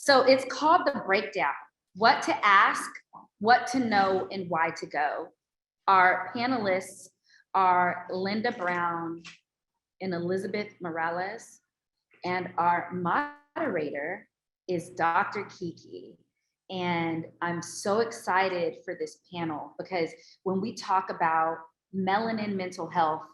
So it's called The Breakdown: What to Ask, What to Know, and Why to Go. Our panelists are Linda Brown and Elizabeth Morales, and our moderator is Dr. Kiki. And I'm so excited for this panel because when we talk about melanin mental health,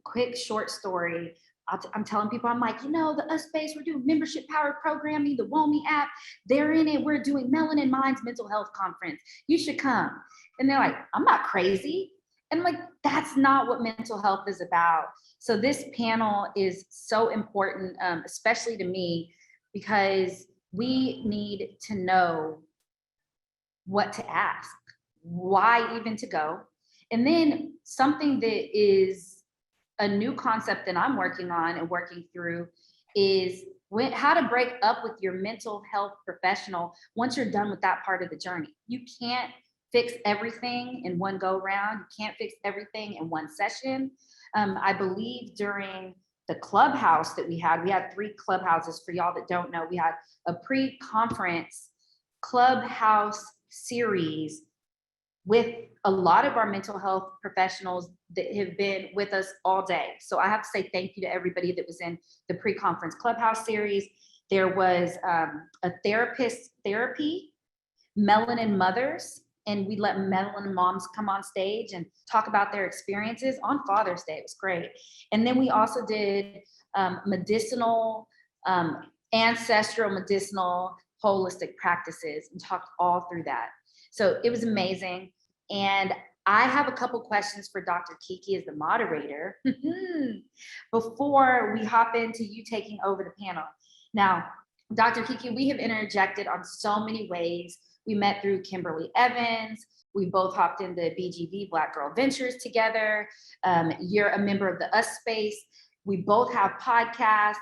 quick short story, I'm telling people, I'm like, the US space, we're doing membership powered programming, the WOMI app, they're in it. We're doing Melanin Minds mental health conference. You should come. And they're like, I'm not crazy. And I'm like, that's not what mental health is about. So this panel is so important, especially to me, because we need to know what to ask, why even to go. And then something that is a new concept that I'm working on and working through is how to break up with your mental health professional once you're done with that part of the journey. You can't fix everything in one go round. You can't fix everything in one session. I believe during the clubhouse that we had 3 clubhouses. For y'all that don't know, we had a pre-conference clubhouse series with a lot of our mental health professionals that have been with us all day. So I have to say thank you to everybody that was in the pre-conference clubhouse series. There was a therapist therapy, Melanin Mothers, and we let Melanin moms come on stage and talk about their experiences on Father's Day. It was great. And then we also did medicinal, ancestral medicinal, holistic practices and talked all through that. So it was amazing. And I have a couple questions for Dr. Kiki as the moderator before we hop into you taking over the panel. Now, Dr. Kiki, we have interjected on so many ways. We met through Kimberly Evans. We both hopped into BGV, Black Girl Ventures, together. You're a member of the US Space. We both have podcasts.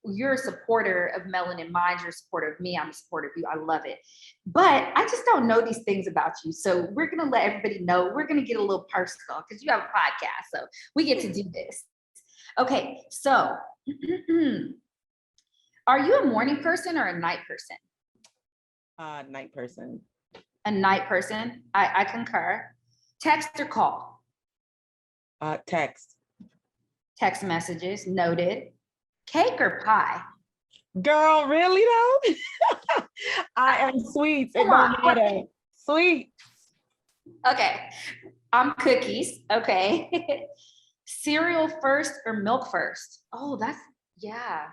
You're a supporter of Melanin Minds. You're a supporter of me. I'm a supporter of you. I love it. But I just don't know these things about you. So we're going to let everybody know. We're going to get a little personal because you have a podcast. So we get to do this. Okay. So are you a morning person or a night person? Night person. A night person. I concur. Text or call? Text. Text messages, noted. Cake or pie? Girl, really though? I am sweet. It don't matter. Sweet. Okay. I'm cookies. Okay. Cereal first or milk first? Oh, that's, yeah.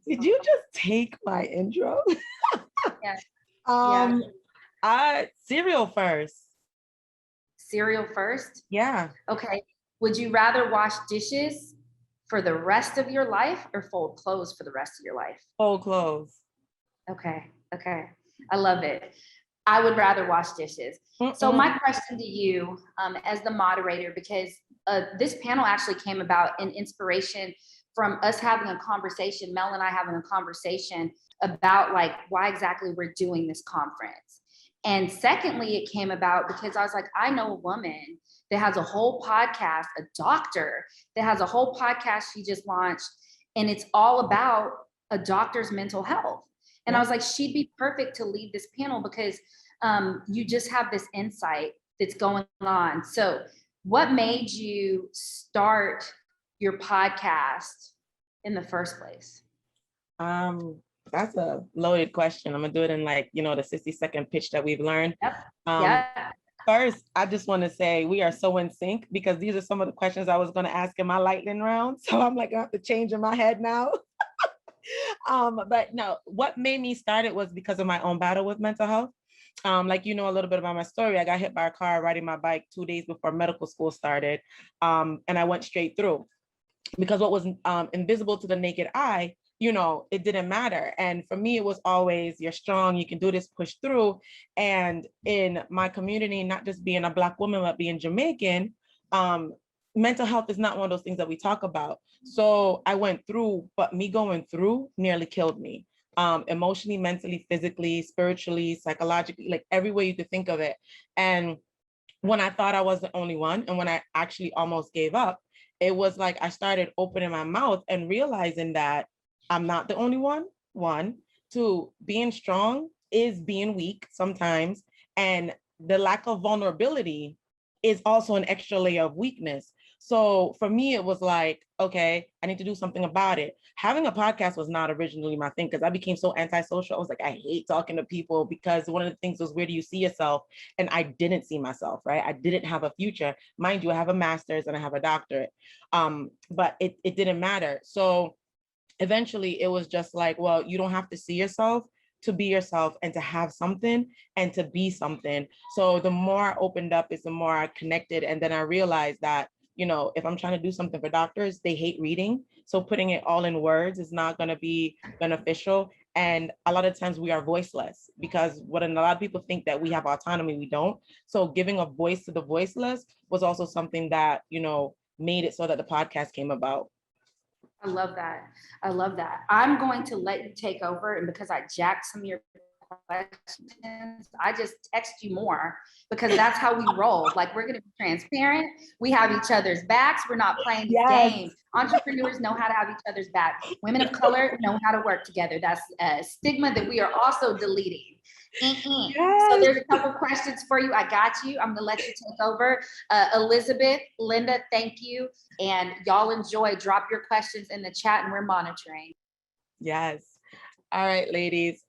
Did you just take my intro? Yeah. Cereal first. Cereal first? Yeah. Okay. Would you rather wash dishes for the rest of your life or fold clothes for the rest of your life? Fold clothes. Okay. I love it. I would rather wash dishes. So my question to you as the moderator, because this panel actually came about in inspiration from us having a conversation, Mel and I having a conversation about like why exactly we're doing this conference. And secondly, it came about because I was like, I know a woman that has a whole podcast, a doctor that has a whole podcast she just launched, and it's all about a doctor's mental health. And I was like, she'd be perfect to lead this panel because you just have this insight that's going on. So what made you start your podcast in the first place? That's a loaded question. I'm gonna do it in like, the 60-second pitch that we've learned. Yep. First, I just want to say we are so in sync because these are some of the questions I was going to ask in my lightning round. So I'm like, I have to change in my head now. But no, what made me start it was because of my own battle with mental health. Like, a little bit about my story. I got hit by a car riding my bike 2 days before medical school started. And I went straight through because what was invisible to the naked eye, it didn't matter. And for me, it was always, you're strong, you can do this, push through. And in my community, not just being a Black woman, but being Jamaican, mental health is not one of those things that we talk about. So I went through, but me going through nearly killed me. Emotionally, mentally, physically, spiritually, psychologically, like every way you could think of it. And when I thought I was the only one, and when I actually almost gave up, it was like I started opening my mouth and realizing that I'm not the only one. to being strong is being weak sometimes. And the lack of vulnerability is also an extra layer of weakness. So for me, it was like, okay, I need to do something about it. Having a podcast was not originally my thing because I became so antisocial. I was like, I hate talking to people because one of the things was, where do you see yourself? And I didn't see myself, right? I didn't have a future. Mind you, I have a master's and I have a doctorate, but it didn't matter. So eventually it was just like, well, you don't have to see yourself to be yourself and to have something and to be something. So the more I opened up is the more I connected. And then I realized that, you know, if I'm trying to do something for doctors, they hate reading. So putting it all in words is not going to be beneficial. And a lot of times we are voiceless because what a lot of people think that we have autonomy, we don't. So giving a voice to the voiceless was also something that, you know, made it so that the podcast came about. I love that. I love that. I'm going to let you take over. And because I jacked some of your questions, I just text you more because that's how we roll. Like, we're going to be transparent. We have each other's backs. We're not playing these games. Entrepreneurs know how to have each other's back. Women of color know how to work together. That's a stigma that we are also deleting. So there's a couple questions for you. I got you. I'm going to let you take over. Elizabeth, Linda, thank you. And y'all enjoy. Drop your questions in the chat and we're monitoring. Yes. All right, ladies.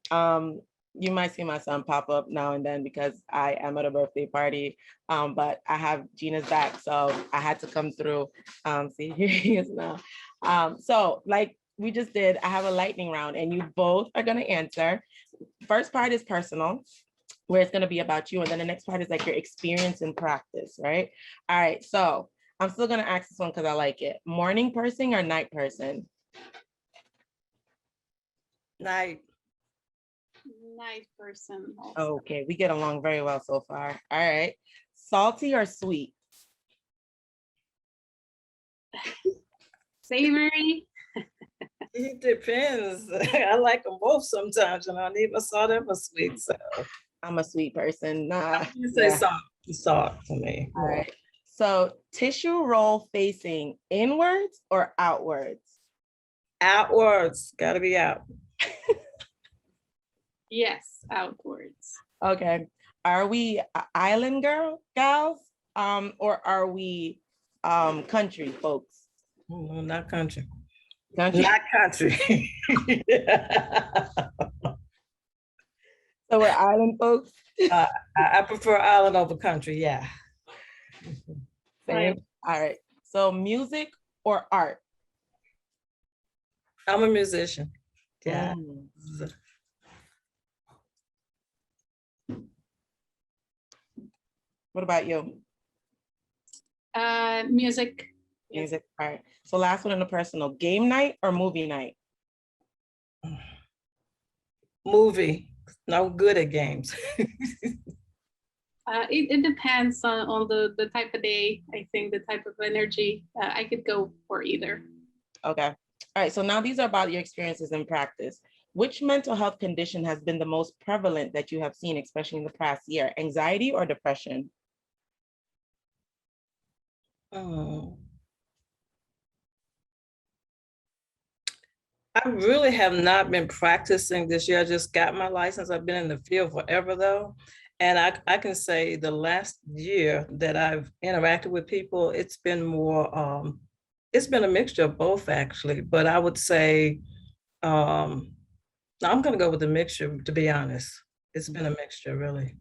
You might see my son pop up now and then because I am at a birthday party, but I have Gina's back, so I had to come through. See, here he is now. So like we just did, I have a lightning round and you both are going to answer. First part is personal, where it's going to be about you. And then the next part is like your experience in practice, right? All right, so I'm still going to ask this one because I like it. Morning person or night person? Night. Night person. Also. Okay, we get along very well so far. All right. Salty or sweet? Savory. It depends. I like them both sometimes, and I need my salt and my sweet. So I'm a sweet person. Nah. you say Yeah. salt to me. All right. So tissue roll facing inwards or outwards? Outwards, gotta be out. Yes, outwards. Okay. Are we island gals? Or are we country folks? No, not country. Country. Not country. So we're island folks. I prefer island over country. Yeah. Same. All right. So music or art? I'm a musician. Yeah. Mm. What about you? Music. Music. All right. So last one in the personal. Game night or movie night? Movie. No good at games. It depends on the type of day. I think the type of energy. I could go for either. Okay. All right. So now these are about your experiences in practice. Which mental health condition has been the most prevalent that you have seen, especially in the past year? Anxiety or depression? Oh. I really have not been practicing this year. I just got my license. I've been in the field forever though. And I can say the last year that I've interacted with people, it's been more, it's been a mixture of both actually, but I would say, I'm gonna go with the mixture, to be honest. It's been a mixture, really.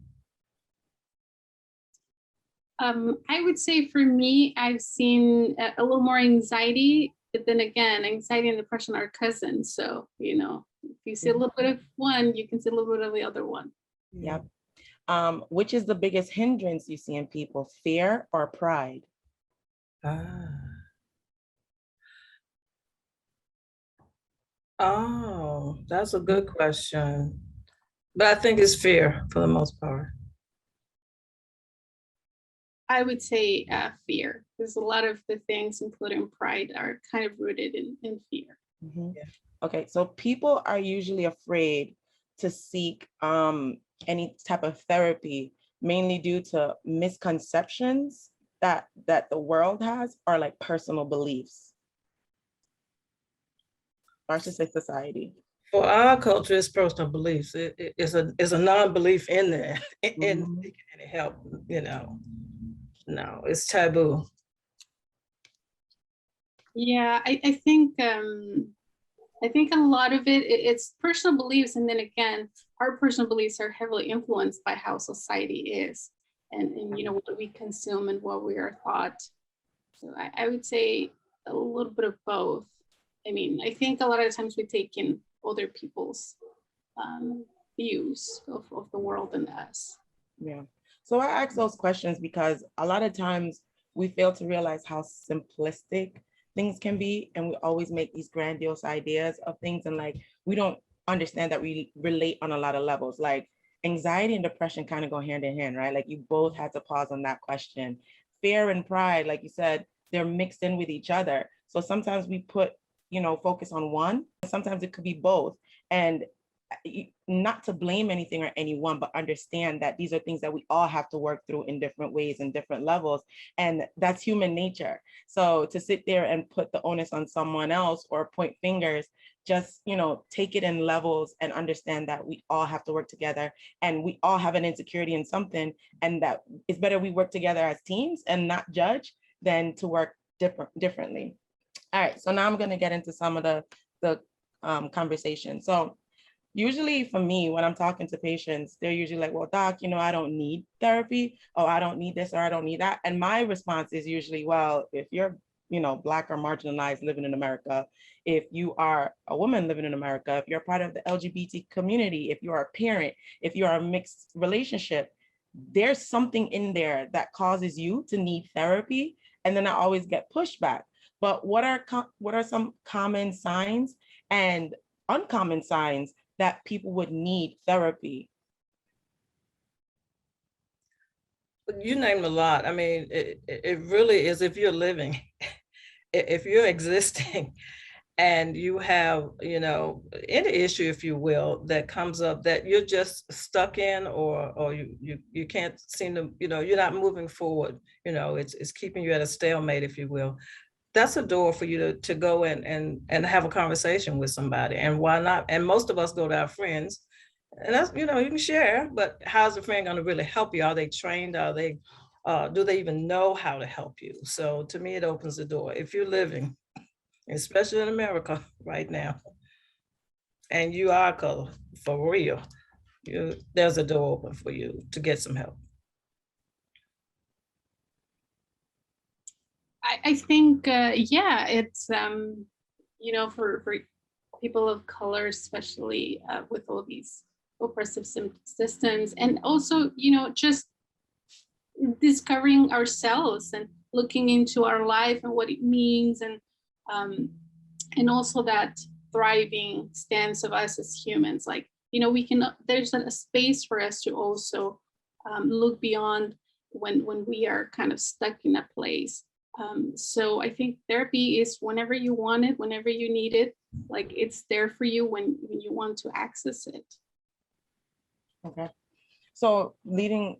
I would say for me, I've seen a little more anxiety, but then again, anxiety and depression are cousins. So, you know, if you see a little bit of one, you can see a little bit of the other one. Yep. Which is the biggest hindrance you see in people, fear or pride? Oh, that's a good question. But I think it's fear for the most part. I would say fear, because a lot of the things, including pride, are kind of rooted in fear. Mm-hmm. Yeah. Okay, so people are usually afraid to seek any type of therapy, mainly due to misconceptions that the world has, or like personal beliefs. Or I should say society. For our culture, it's personal beliefs. It's a non-belief in there in Mhm. seeking any help, you know. No, it's taboo. Yeah, I think a lot of it's personal beliefs, and then again, our personal beliefs are heavily influenced by how society is, and you know what we consume and what we are taught. So I would say a little bit of both. I mean, I think a lot of times we take in other people's um, views of the world and us. Yeah. So I ask those questions because a lot of times we fail to realize how simplistic things can be. And we always make these grandiose ideas of things. And like, we don't understand that we relate on a lot of levels. Like anxiety and depression kind of go hand in hand, right? Like you both had to pause on that question. Fear and pride, like you said, they're mixed in with each other. So sometimes we put, focus on one. Sometimes it could be both. And not to blame anything or anyone, but understand that these are things that we all have to work through in different ways and different levels. And that's human nature. So to sit there and put the onus on someone else or point fingers, just, take it in levels and understand that we all have to work together and we all have an insecurity in something. And that it's better we work together as teams and not judge than to work differently. All right. So now I'm going to get into some of the conversation. So usually for me, when I'm talking to patients, they're usually like, well, doc, I don't need therapy, or I don't need this, or I don't need that. And my response is usually, well, if you're, Black or marginalized living in America, if you are a woman living in America, if you're part of the LGBT community, if you are a parent, if you are a mixed relationship, there's something in there that causes you to need therapy. And then I always get pushback. But what are some common signs and uncommon signs that people would need therapy? You named a lot. I mean, it really is if you're living, if you're existing and you have, any issue, if you will, that comes up that you're just stuck in or you can't seem to, you're not moving forward, it's keeping you at a stalemate, if you will. That's a door for you to go in and have a conversation with somebody. And why not? And most of us go to our friends, and that's, you can share, but how's a friend going to really help you? Are they trained? Are they, do they even know how to help you? So to me, it opens the door. If you're living, especially in America right now, and you are color for real, there's a door open for you to get some help. I think, yeah, it's, for people of color, especially with all these oppressive systems, and also, just discovering ourselves and looking into our life and what it means, um, and also that thriving stance of us as humans. Like, we can, there's a space for us to also look beyond when we are kind of stuck in a place. So I think therapy is whenever you want it, whenever you need it, like it's there for you when you want to access it. Okay. So leading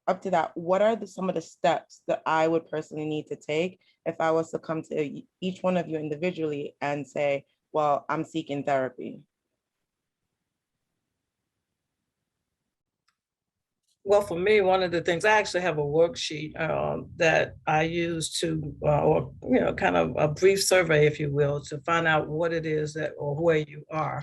up to that, what are some of the steps that I would personally need to take if I was to come to each one of you individually and say, well, I'm seeking therapy? Well, for me, one of the things, I actually have a worksheet that I use to, or, kind of a brief survey, if you will, to find out what it is that, or where you are.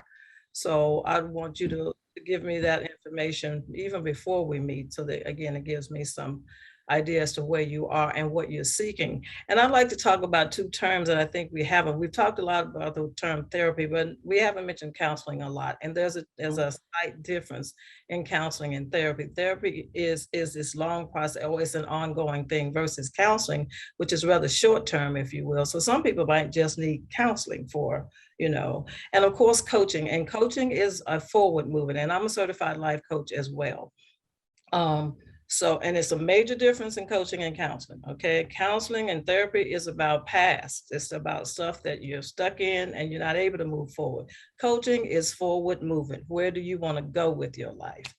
So I want you to give me that information even before we meet, so that, again, it gives me some idea as to where you are and what you're seeking. And I'd like to talk about two terms that I think we haven't. We've talked a lot about the term therapy, but we haven't mentioned counseling a lot. And there's a slight difference in counseling and therapy. Therapy is this long process, or it's an ongoing thing, versus counseling, which is rather short term, if you will. So some people might just need counseling for, and of course, coaching. And coaching is a forward movement. And I'm a certified life coach as well. So, and it's a major difference in coaching and counseling. Okay. Counseling and therapy is about past. It's about stuff that you're stuck in and you're not able to move forward. Coaching is forward movement. Where do you want to go with your life?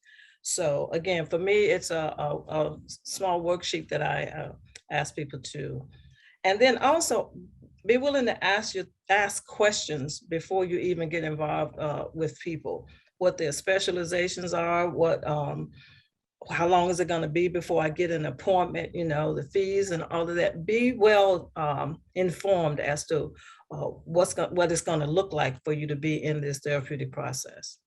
So again, for me, it's a small worksheet that I ask people to. And then also, be willing to ask questions before you even get involved with people, what their specializations are, how long is it going to be before I get an appointment, the fees and all of that. Be well informed as to what it's going to look like for you to be in this therapeutic process.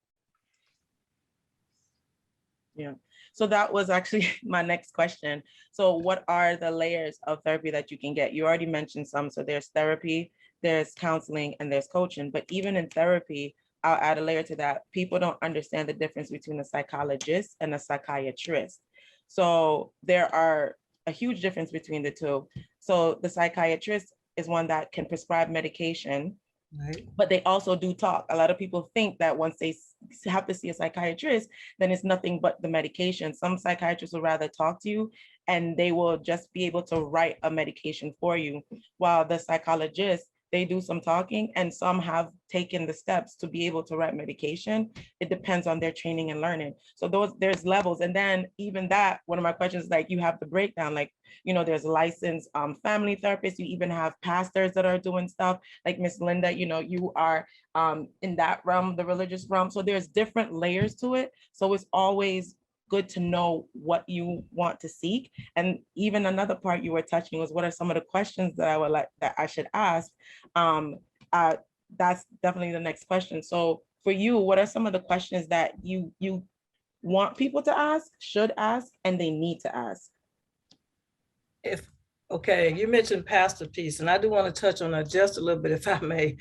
Yeah. So that was actually my next question. So what are the layers of therapy that you can get? You already mentioned some. So there's therapy, there's counseling, and there's coaching. But even in therapy, I'll add a layer to that. People don't understand the difference between a psychologist and a psychiatrist. So there are a huge difference between the two. So the psychiatrist is one that can prescribe medication, Right. but they also do talk. A lot of people think that once they have to see a psychiatrist, then it's nothing but the medication. Some psychiatrists will rather talk to you and they will just be able to write a medication for you, while the psychologist, they do some talking and some have taken the steps to be able to write medication. It depends on their training and learning. So there's levels. And then even that, one of my questions is like, you have the breakdown, like, there's licensed family therapists, you even have pastors that are doing stuff like Miss Linda, you are in that realm, the religious realm. So there's different layers to it. So it's always good to know what you want to seek. And even another part you were touching was, what are some of the questions that I should ask? That's definitely the next question. So for you, what are some of the questions that you want people to ask, should ask, and they need to ask? Okay, you mentioned pastor piece, and I do want to touch on that just a little bit, if I may.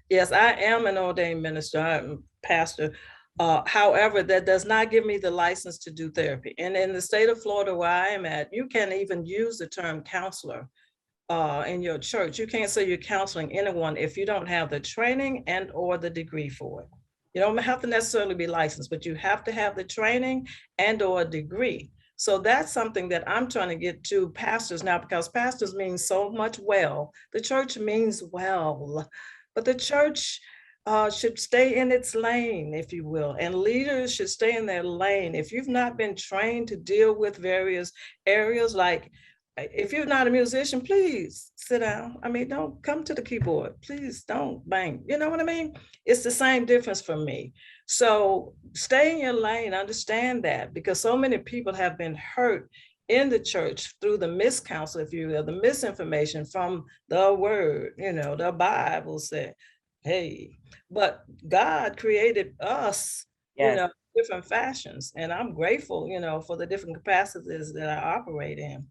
Yes, I am an ordained minister, I'm a pastor. However, that does not give me the license to do therapy. And in the state of Florida where I am at, you can't even use the term counselor in your church. You can't say you're counseling anyone if you don't have the training and or the degree for it. You don't have to necessarily be licensed, but you have to have the training and or a degree. So that's something that I'm trying to get to pastors now, because pastors mean so much well. The church means well, but the church should stay in its lane, if you will, and leaders should stay in their lane. If you've not been trained to deal with various areas, like if you're not a musician, please sit down. I mean, don't come to the keyboard. Please don't bang. You know what I mean? It's the same difference for me. So stay in your lane, understand that, because so many people have been hurt in the church through the miscounsel, if you will, the misinformation from the word, the Bible said, hey, but God created us, Yes. different fashions. And I'm grateful, for the different capacities that I operate in.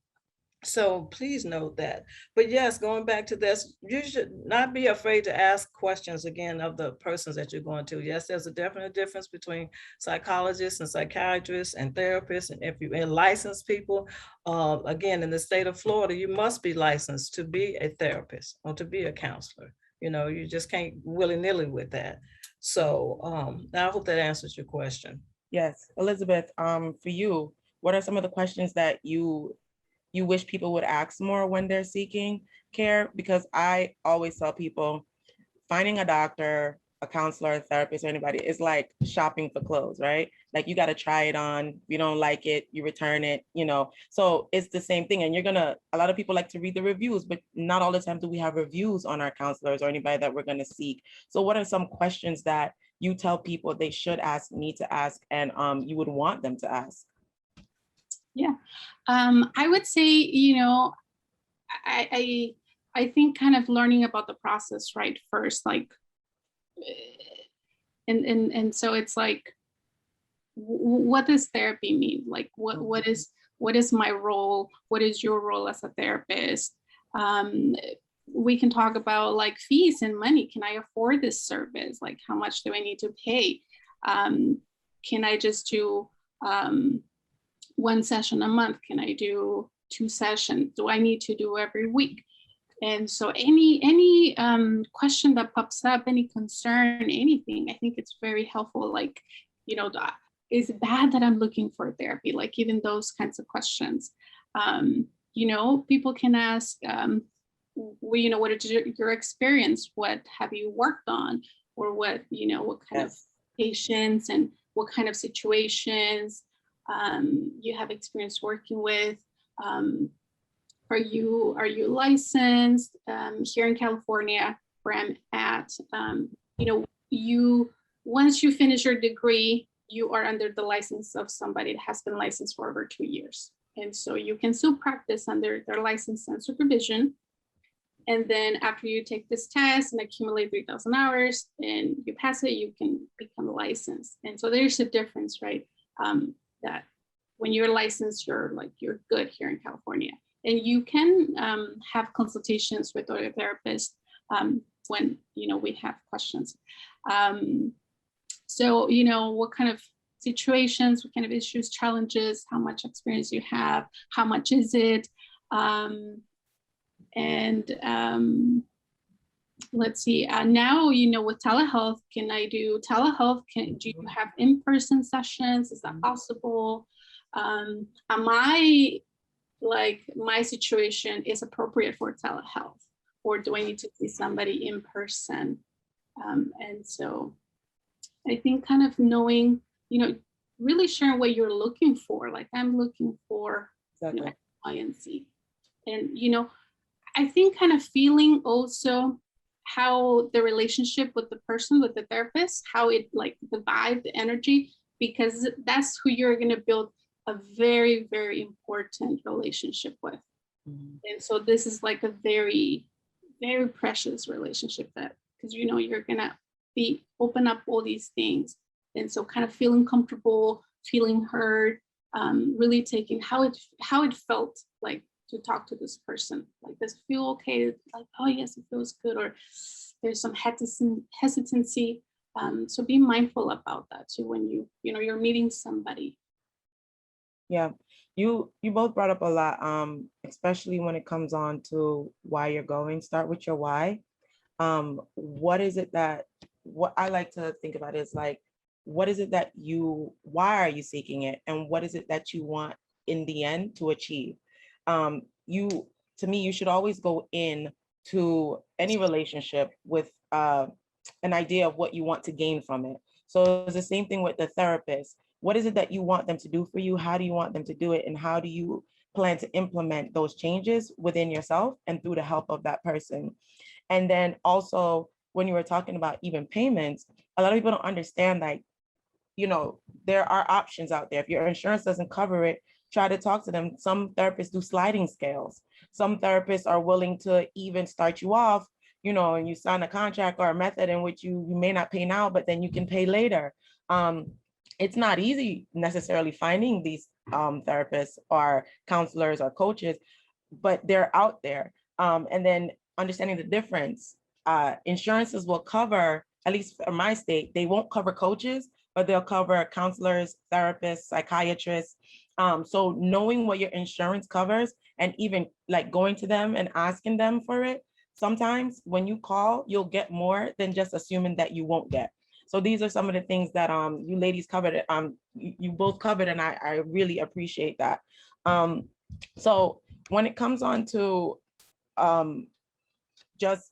So please note that. But yes, going back to this, you should not be afraid to ask questions again of the persons that you're going to. Yes, there's a definite difference between psychologists and psychiatrists and therapists. And if you're licensed people, again, in the state of Florida, you must be licensed to be a therapist or to be a counselor. You just can't willy-nilly with that. So I hope that answers your question. Yes, Elizabeth, for you, what are some of the questions that you wish people would ask more when they're seeking care? Because I always tell people, finding a doctor, a counselor, a therapist, or anybody is like shopping for clothes, right? Like you got to try it on. If you don't like it, you return it, So it's the same thing. And a lot of people like to read the reviews, but not all the time do we have reviews on our counselors or anybody that we're going to seek. So what are some questions that you tell people they should ask, need to ask, and you would want them to ask? Yeah, I would say, I think kind of learning about the process right first, like, and so it's like, what does therapy mean? Like, what is my role? What is your role as a therapist? We can talk about like fees and money. Can I afford this service? Like, how much do I need to pay? Can I just do one session a month? Can I do 2 sessions? Do I need to do every week? And so any question that pops up, any concern, anything, I think it's very helpful. Like, is it bad that I'm looking for therapy? Like even those kinds of questions. People can ask, what is your experience? What have you worked on? Or what kind of patients and what kind of situations you have experience working with. Are you licensed? Here in California, where I'm at, once you finish your degree, you are under the license of somebody that has been licensed for over 2 years. And so you can still practice under their license and supervision. And then after you take this test and accumulate 3,000 hours and you pass it, you can become licensed. And so there's a difference, right? That when you're licensed, you're good here in California. And you can have consultations with other therapists when, we have questions. So, what kind of situations, what kind of issues, challenges, how much experience you have, how much is it? Let's see, now, with telehealth, can I do telehealth? Do you have in-person sessions? Is that possible? My situation is appropriate for telehealth, or do I need to see somebody in person? And so I think kind of knowing, really sharing what you're looking for. Like, I'm looking for Exactly. X, Y, and Z. And, I think kind of feeling also how the relationship with the person, with the therapist, how it, like, the vibe, the energy, because that's who you're going to build a very, very important relationship with. Mhm. And so this is like a very, very precious relationship, that, because you're going to open up all these things. And so kind of feeling comfortable, feeling heard, really taking how it felt like to talk to this person. Like, does it feel okay? Like, oh yes, it feels good, or there's some hesitancy. So be mindful about that too when you're meeting somebody. Yeah, you both brought up a lot, especially when it comes on to why you're going. Start with your why. What is it that, what I like to think about is like, what is it that why are you seeking it? And what is it that you want in the end to achieve? To me, you should always go in to any relationship with an idea of what you want to gain from it. So it's the same thing with the therapist. What is it that you want them to do for you? How do you want them to do it? And how do you plan to implement those changes within yourself and through the help of that person? And then also, when you were talking about even payments, a lot of people don't understand, like, there are options out there. If your insurance doesn't cover it, try to talk to them. Some therapists do sliding scales. Some therapists are willing to even start you off, and you sign a contract or a method in which you may not pay now, but then you can pay later. It's not easy necessarily finding these therapists or counselors or coaches, but they're out there. And then understanding the difference. Insurances will cover, at least for my state, they won't cover coaches, but they'll cover counselors, therapists, psychiatrists. So knowing what your insurance covers and even like going to them and asking them for it, sometimes when you call, you'll get more than just assuming that you won't get. So these are some of the things that you ladies covered, you both covered, and I really appreciate that. So when it comes on to just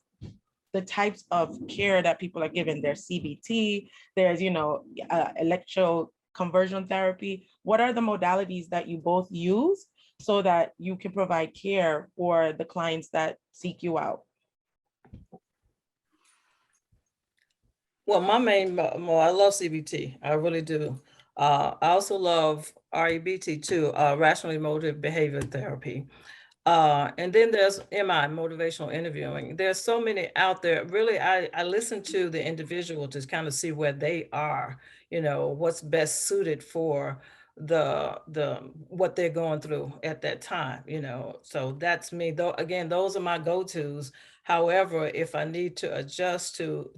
the types of care that people are given, there's CBT, there's, electroconversion therapy. What are the modalities that you both use so that you can provide care for the clients that seek you out? Well, my main, I love CBT. I really do. I also love REBT too, rational emotive behavior therapy. And then there's MI, motivational interviewing. There's so many out there. Really, I listen to the individual to kind of see where they are, what's best suited for the what they're going through at that time, So that's me. Though, again, those are my go-tos. However, if I need to adjust to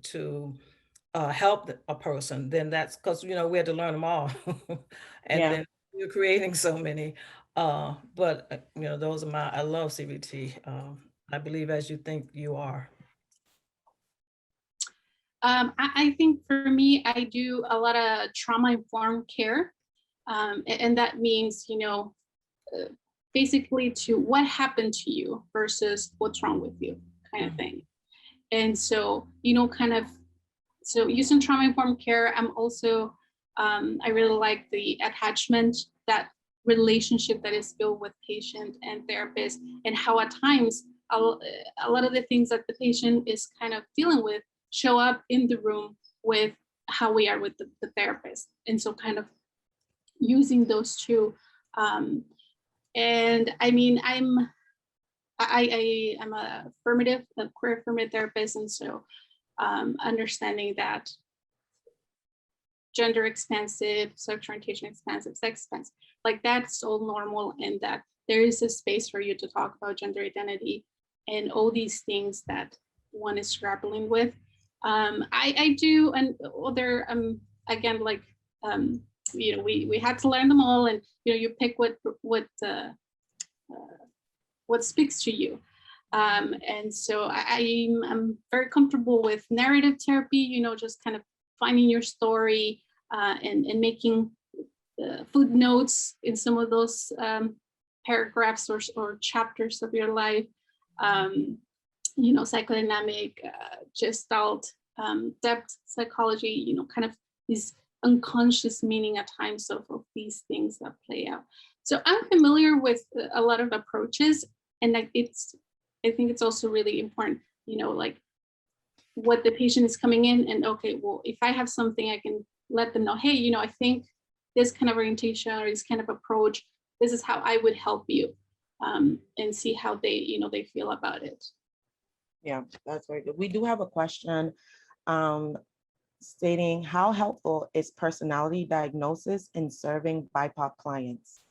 help a person, then that's because, we had to learn them all. And Yeah. then you're creating so many. But those are I love CBT. I believe as you think you are. I think for me, I do a lot of trauma-informed care. And that means, basically to what happened to you versus what's wrong with you kind of thing. And so, so using trauma-informed care, I'm also, I really like the attachment that relationship that is built with patient and therapist, and how at times a lot of the things that the patient is kind of dealing with show up in the room with how we are with the therapist. And so kind of using those two. And I mean, I'm a queer affirmative therapist. And so understanding that gender expansive, sexual orientation expansive, sex expansive, like that's all normal, and that there is a space for you to talk about gender identity and all these things that one is grappling with. I do, and other, again, like, you know, we had to learn them all, and, you know, you pick what speaks to you. And so I'm very comfortable with narrative therapy, you know, just kind of finding your story and making footnotes in some of those paragraphs or chapters of your life. You know, psychodynamic, gestalt, depth psychology, you know, kind of these unconscious meaning at times of these things that play out. So I'm familiar with a lot of approaches, and like I think it's also really important, you know, like what the patient is coming in, and okay, well, if I have something, I can let them know, hey, you know, I think this kind of orientation or this kind of approach, this is how I would help you, and see how they, you know, they feel about it. Yeah, that's very good. We do have a question stating, how helpful is personality diagnosis in serving BIPOC clients?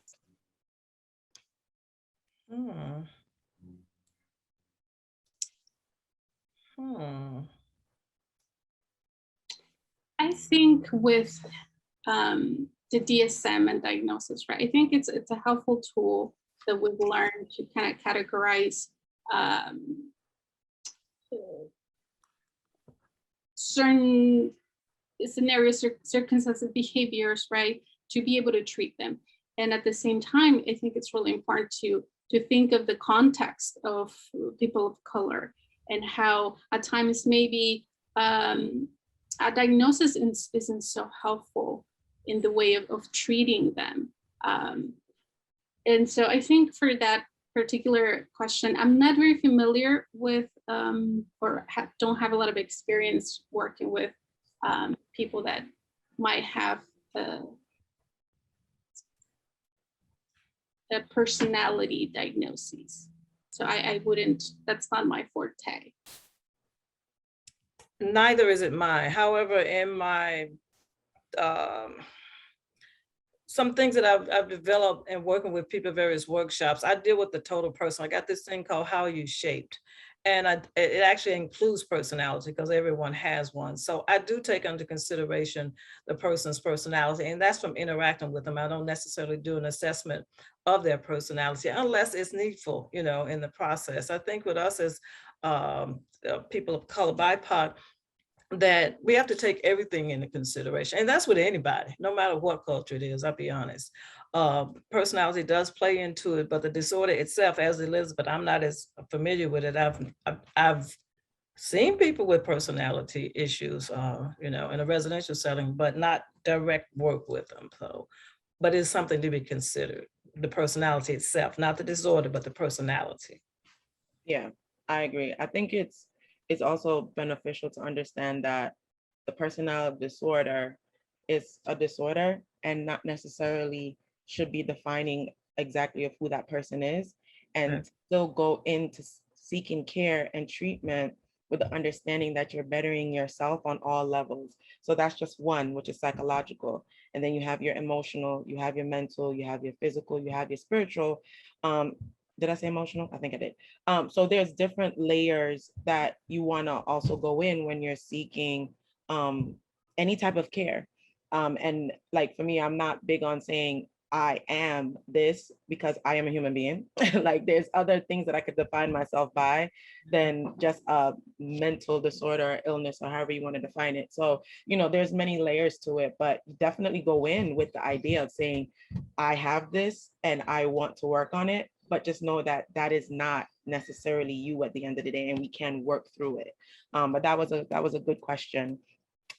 I think with the DSM and diagnosis, right? I think it's a helpful tool that we've learned to kind of categorize certain scenarios, circumstances, behaviors, right? To be able to treat them. And at the same time, I think it's really important to think of the context of people of color, and how at times maybe a diagnosis isn't so helpful in the way of treating them. And so I think for that particular question, I'm not very familiar with or don't have a lot of experience working with people that might have a personality diagnosis. So I wouldn't, that's not my forte. Neither is it mine. However, in my some things that I've developed in working with people at various workshops, I deal with the total person. I got this thing called How Are You Shaped? And it actually includes personality, because everyone has one. So I do take into consideration the person's personality, and that's from interacting with them. I don't necessarily do an assessment of their personality unless it's needful, you know, in the process. I think with us as people of color, BIPOC, that we have to take everything into consideration. And that's with anybody, no matter what culture it is, I'll be honest. Personality does play into it, but the disorder itself, as Elizabeth, I'm not as familiar with it. I've seen people with personality issues, you know, in a residential setting, but not direct work with them. So, but it's something to be considered, the personality itself, not the disorder, but the personality. Yeah, I agree. I think it's also beneficial to understand that the personality disorder is a disorder and not necessarily should be defining exactly of who that person is, and Right. still go into seeking care and treatment with the understanding that you're bettering yourself on all levels. So that's just one, which is psychological. And then you have your emotional, you have your mental, you have your physical, you have your spiritual. Did I say emotional? I think I did. So there's different layers that you want to also go in when you're seeking any type of care. And like for me, I'm not big on saying I am this, because I am a human being. Like there's other things that I could define myself by than just a mental disorder or illness, or however you want to define it. So, you know, there's many layers to it, but definitely go in with the idea of saying, I have this and I want to work on it, but just know that that is not necessarily you at the end of the day, and we can work through it. But that was a good question.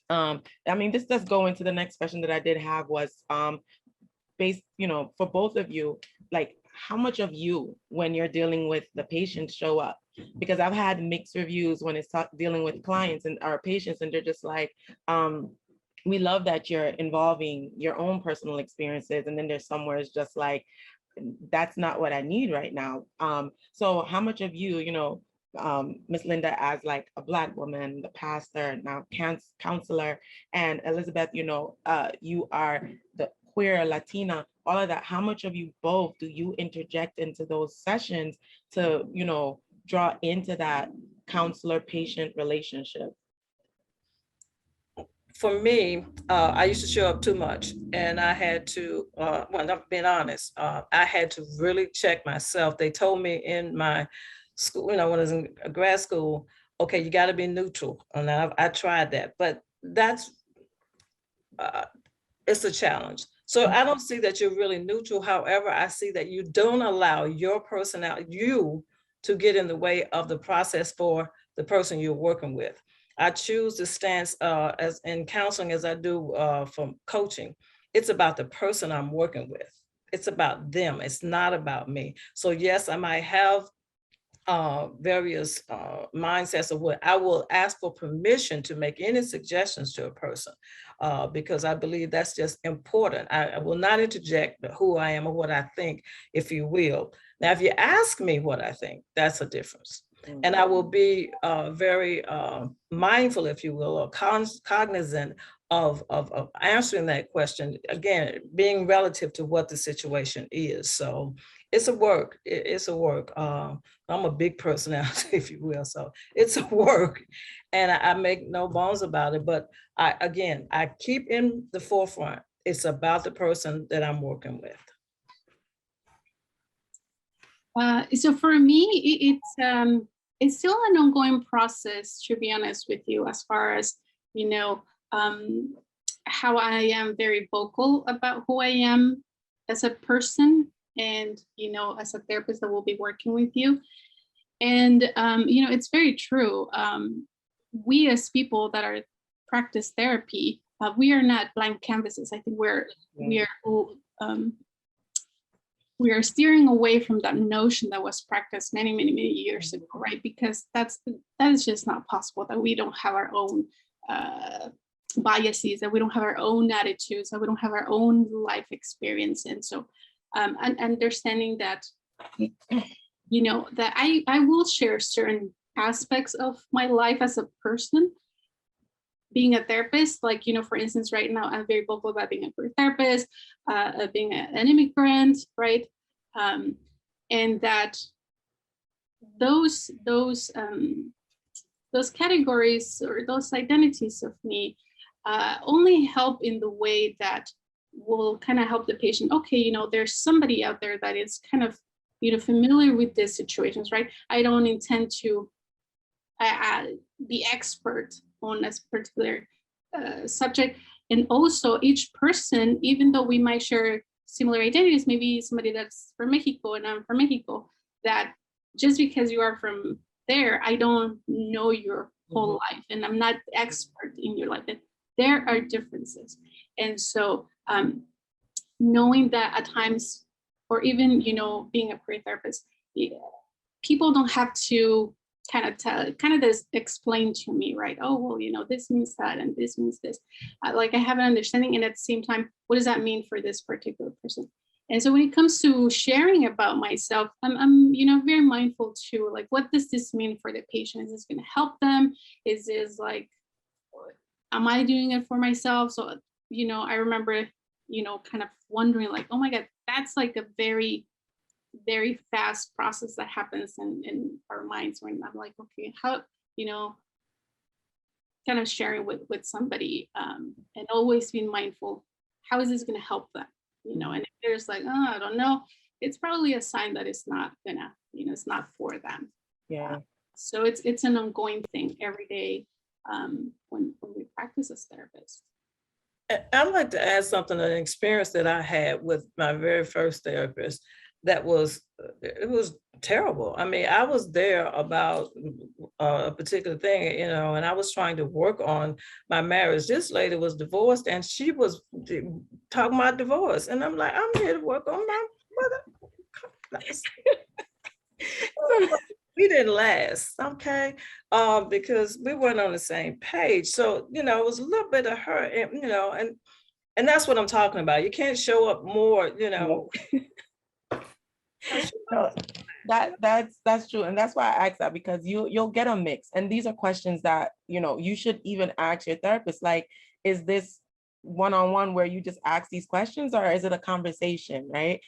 I mean, this does go into the next question that I did have was, based, for both of you, like how much of you when you're dealing with the patients show up? Because I've had mixed reviews when it's dealing with clients and our patients, and they're just like, we love that you're involving your own personal experiences. And then there's somewhere it's just like, that's not what I need right now. So how much of you, Miss Linda, as like a Black woman, the pastor, now counselor, and Elizabeth, you are the queer Latina, all of that, how much of you both do you interject into those sessions to, draw into that counselor-patient relationship? For me, I used to show up too much, and I had to, well, I'm being honest, I had to really check myself. They told me in my school, when I was in grad school, okay, you got to be neutral. And I tried that, but that's, it's a challenge. So I don't see that you're really neutral. However, I see that you don't allow your personality, you, to get in the way of the process for the person you're working with. I choose the stance as in counseling as I do from coaching. It's about the person I'm working with. It's about them. It's not about me. So yes, I might have various mindsets of what I will ask for permission to make any suggestions to a person because I believe that's just important. I will not interject who I am or what I think, if you will. Now, if you ask me what I think, that's a difference. And I will be very mindful, if you will, or cognizant of answering that question, again, being relative to what the situation is. So it's a work, it's a work. I'm a big personality, if you will, so it's a work. And I make no bones about it, but I keep in the forefront, it's about the person that I'm working with. So for me, it's still an ongoing process, to be honest with you, as far as, how I am very vocal about who I am as a person and, as a therapist that will be working with you. And, it's very true. We as people that are practice therapy, we are not blank canvases. I think we are steering away from that notion that was practiced many, many, many years ago, right? Because that is just not possible, that we don't have our own biases, that we don't have our own attitudes, that we don't have our own life experience. And so and understanding that, that I will share certain aspects of my life as a person, being a therapist, like, for instance, right now, I'm very vocal about being a queer therapist, being an immigrant, right? And that those categories or those identities of me only help in the way that will kind of help the patient. Okay, there's somebody out there that is kind of, familiar with these situations, right? I don't intend to be expert on a particular subject. And also each person, even though we might share similar identities, maybe somebody that's from Mexico and I'm from Mexico, that just because you are from there, I don't know your whole life and I'm not expert in your life. And there are differences. And so knowing that at times, or even, being a queer therapist, people don't have to just explain to me, right? Oh, well, this means that, and this means this. Like I have an understanding, and at the same time, what does that mean for this particular person? And so when it comes to sharing about myself, I'm very mindful too, like, what does this mean for the patient? Is this going to help them? Is this like, am I doing it for myself? So, I remember, kind of wondering like, oh my God, that's like a very, very fast process that happens in our minds when I'm like, okay, how, kind of sharing with somebody and always being mindful, how is this going to help them? And if there's like, oh, I don't know, it's probably a sign that it's not gonna, it's not for them. Yeah. So it's an ongoing thing every day when we practice as therapists. I'd like to add something, an experience that I had with my very first therapist it was terrible. I mean, I was there about a particular thing, you know, and I was trying to work on my marriage. This lady was divorced and she was talking about divorce. And I'm like, I'm here to work on my mother. We didn't last, okay, because we weren't on the same page. So, you know, it was a little bit of her, and, you know, and that's what I'm talking about. You can't show up more, you know. No, that's true, and that's why I asked that, because you'll get a mix, and these are questions that, you know, you should even ask your therapist. Like, is this one-on-one where you just ask these questions, or is it a conversation, right?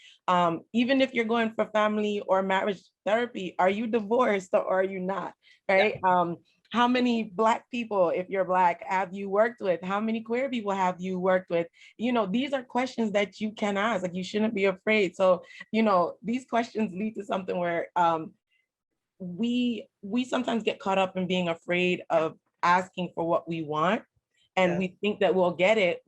Even if you're going for family or marriage therapy, are you divorced or are you not, right? How many Black people, if you're Black, have you worked with? How many queer people have you worked with? You know, these are questions that you can ask. Like, you shouldn't be afraid. So, you know, these questions lead to something where we sometimes get caught up in being afraid of asking for what we want, and we think that we'll get it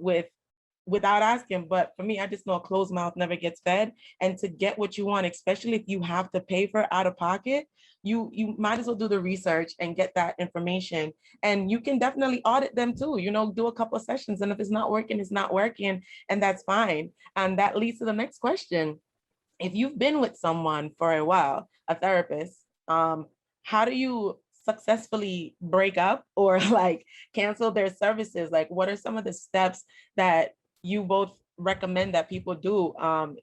without asking. But for me, I just know a closed mouth never gets fed. And to get what you want, especially if you have to pay for it out of pocket, you might as well do the research and get that information. And you can definitely audit them too, you know, do a couple of sessions. And if it's not working, it's not working, and that's fine. And that leads to the next question. If you've been with someone for a while, a therapist, how do you successfully break up or like cancel their services? Like, what are some of the steps that you both recommend that people do?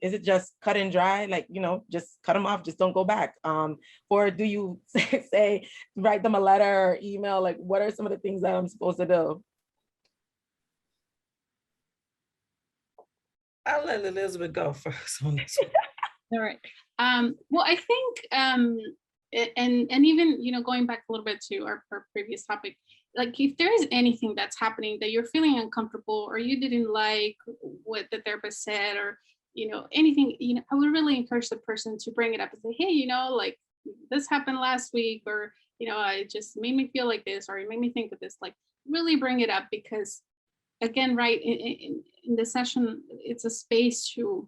Is it just cut and dry, like, you know, just cut them off, just don't go back? Or do you say write them a letter or email? Like, what are some of the things that I'm supposed to do? I'll let Elizabeth go first on this one. All right. Well, I think, and even, you know, going back a little bit to our previous topic, like, if there is anything that's happening that you're feeling uncomfortable, or you didn't like what the therapist said, or, you know, anything, you know, I would really encourage the person to bring it up and say, hey, you know, like, this happened last week, or, you know, it just made me feel like this, or it made me think of this. Like, really bring it up, because again, right, in the session, it's a space to,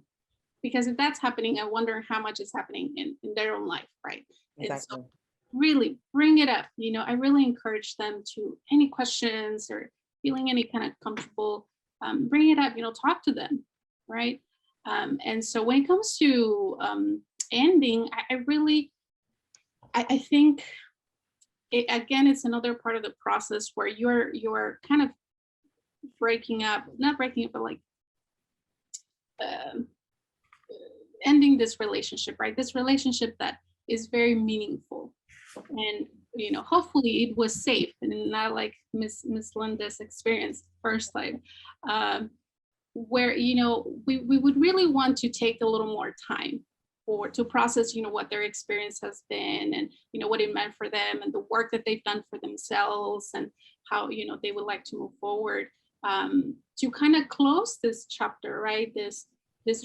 because if that's happening, I wonder how much is happening in their own life, right? Exactly. And so really bring it up. You know, I really encourage them to, any questions or feeling any kind of comfortable, bring it up, you know, talk to them, right? And so when it comes to ending, I think, again, it's another part of the process where you're kind of not breaking up, but like, ending this relationship, right? This relationship that is very meaningful, and, you know, hopefully it was safe and not like Miss Linda's experience first time, where, you know, we would really want to take a little more time to process, you know, what their experience has been, and, you know, what it meant for them, and the work that they've done for themselves, and how, you know, they would like to move forward, to kind of close this chapter, right? This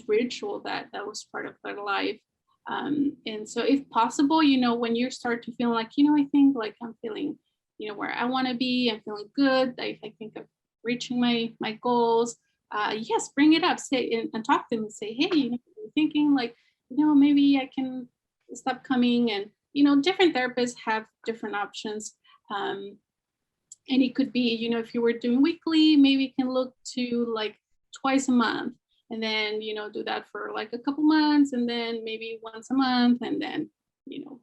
ritual that was part of their life. And so if possible, you know, when you start to feel like, you know, I think like I'm feeling, you know, where I want to be, I'm feeling good, I think I'm reaching my goals, yes, bring it up, say and talk to them and say, hey, you know, I'm thinking like, you know, maybe I can stop coming. And, you know, different therapists have different options. And it could be, you know, if you were doing weekly, maybe you can look to like twice a month, and then, you know, do that for like a couple months, and then maybe once a month, and then, you know,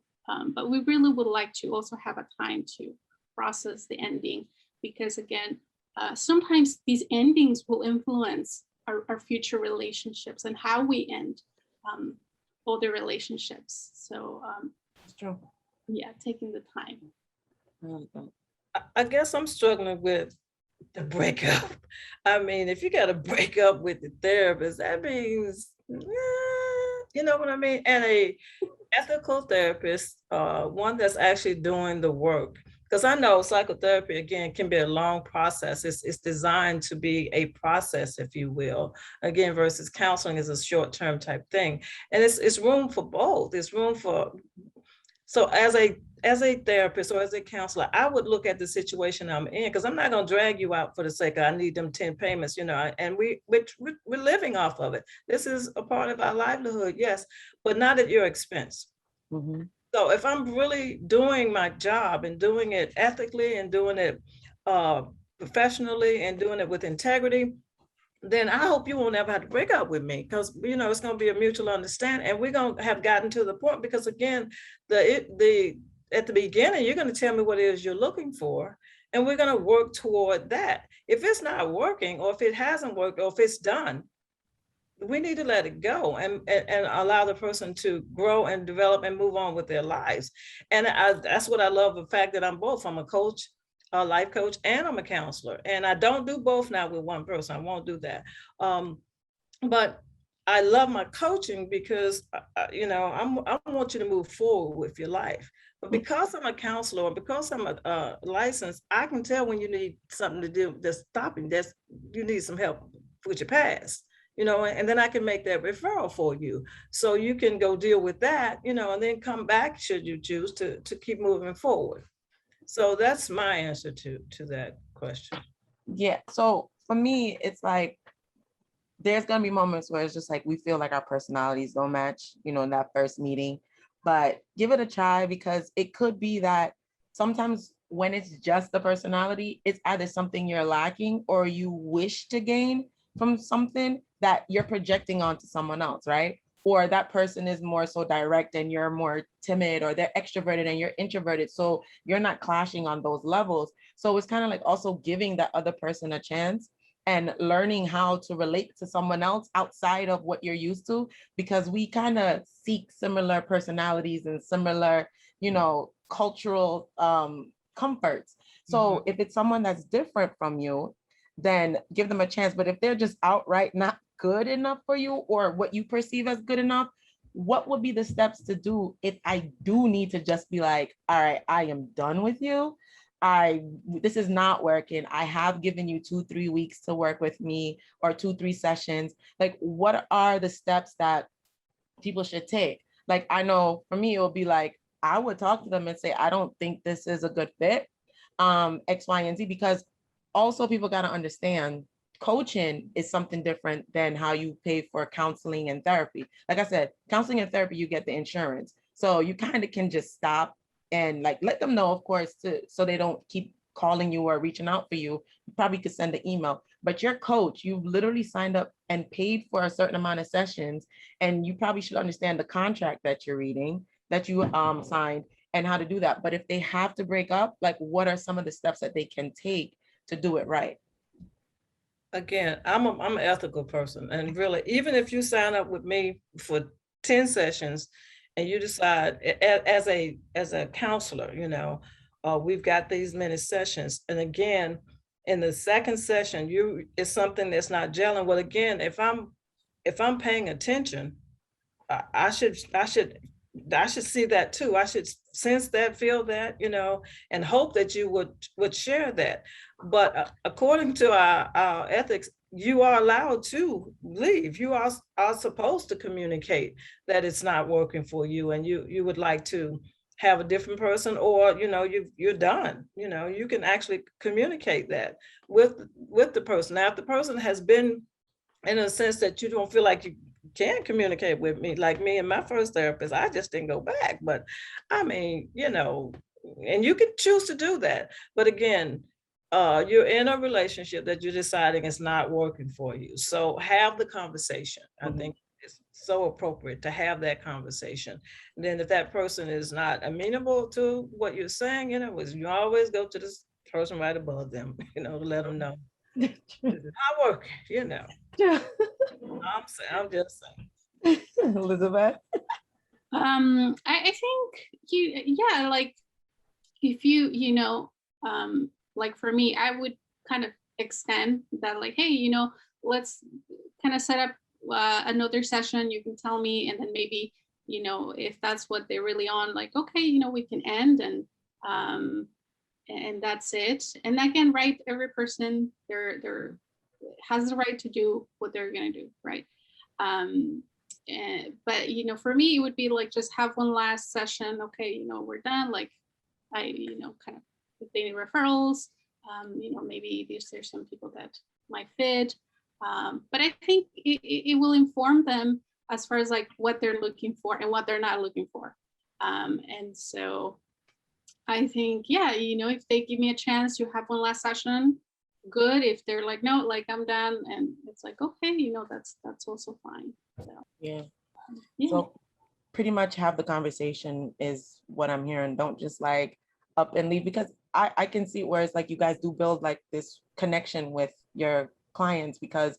but we really would like to also have a time to process the ending, because again, sometimes these endings will influence our future relationships and how we end older relationships. So It's true. yeah, taking the time. I guess I'm struggling with the breakup. I mean, if you got to break up with the therapist, that means, you know what I mean? And a ethical therapist, one that's actually doing the work. Because I know psychotherapy, again, can be a long process. It's designed to be a process, if you will, again, versus counseling is a short-term type thing. And it's room for both. There's room for, so as a therapist or as a counselor, I would look at the situation I'm in, because I'm not going to drag you out for the sake of I need them 10 payments, you know, and we're living off of it. This is a part of our livelihood, yes, but not at your expense. Mm-hmm. So if I'm really doing my job and doing it ethically and doing it professionally and doing it with integrity, then I hope you won't ever have to break up with me, because it's going to be a mutual understanding, and we're going to have gotten to the point, because again, at the beginning, you're going to tell me what it is you're looking for, and we're going to work toward that. If it's not working, or if it hasn't worked, or if it's done, we need to let it go and allow the person to grow and develop and move on with their lives. And that's what I love, the fact that I'm both. I'm a coach, a life coach, and I'm a counselor. And I don't do both now with one person. I won't do that. But I love my coaching because, I want you to move forward with your life. But because I'm a counselor, because I'm a licensed, I can tell when you need something to do that's stopping, you need some help with your past. And then I can make that referral for you. So you can go deal with that, and then come back should you choose to keep moving forward. So that's my answer to that question. Yeah. So for me, it's like, there's going to be moments where it's just like, we feel like our personalities don't match, in that first meeting, but give it a try, because it could be that sometimes when it's just the personality, it's either something you're lacking or you wish to gain from something that you're projecting onto someone else, right? Or that person is more so direct and you're more timid, or they're extroverted and you're introverted. So you're not clashing on those levels. So it's kind of like also giving that other person a chance and learning how to relate to someone else outside of what you're used to, because we kind of seek similar personalities and similar, cultural comforts. So if it's someone that's different from you, then give them a chance. But if they're just outright not good enough for you, or what you perceive as good enough, what would be the steps to do if I do need to just be like, all right, I am done with you. This is not working. I have given you 2-3 weeks to work with me, or 2-3 sessions. Like, what are the steps that people should take? Like, I know for me, it would be like, I would talk to them and say, I don't think this is a good fit, X, Y, and Z, because also people got to understand coaching is something different than how you pay for counseling and therapy. Like I said, counseling and therapy, you get the insurance. So you kind of can just stop and like let them know, of course, so they don't keep calling you or reaching out for you. You probably could send an email, but your coach, you've literally signed up and paid for a certain amount of sessions, and you probably should understand the contract that you're reading, that you signed, and how to do that. But if they have to break up, like, what are some of the steps that they can take to do it right? Again, I'm an ethical person, and really, even if you sign up with me for 10 sessions and you decide as a counselor, we've got these many sessions, and again, in the second session, it's something that's not gelling. Well, again, if I'm paying attention, I should see that too. I should sense that, feel that, and hope that you would share that. But according to our ethics, you are allowed to leave. You are supposed to communicate that it's not working for you, and you would like to have a different person, or you're done. You can actually communicate that with the person. Now, if the person has been in a sense that you don't feel like you can communicate with me, like me and my first therapist, I just didn't go back. But I mean, and you can choose to do that. But again, you're in a relationship that you're deciding is not working for you. So have the conversation. I think it's so appropriate to have that conversation. And then if that person is not amenable to what you're saying, you always go to this person right above them, to let them know. It's not working, I'm just saying. Elizabeth? I think like if like for me, I would kind of extend that, like, hey, let's kind of set up another session. You can tell me, and then maybe, if that's what they're really on, like, okay, we can end, and that's it. And again, right, every person they're has the right to do what they're gonna do, right? But for me, it would be like, just have one last session. Okay, we're done. Like, I kind of, if they need referrals, maybe there's some people that might fit. But I think it will inform them as far as like what they're looking for and what they're not looking for. And so I think, yeah, you know, if they give me a chance to have one last session, good. If they're like, no, like I'm done, and it's like, okay, you know, that's also fine. So, Yeah. yeah. So pretty much have the conversation is what I'm hearing. Don't just like up and leave, because I can see where it's like you guys do build like this connection with your clients, because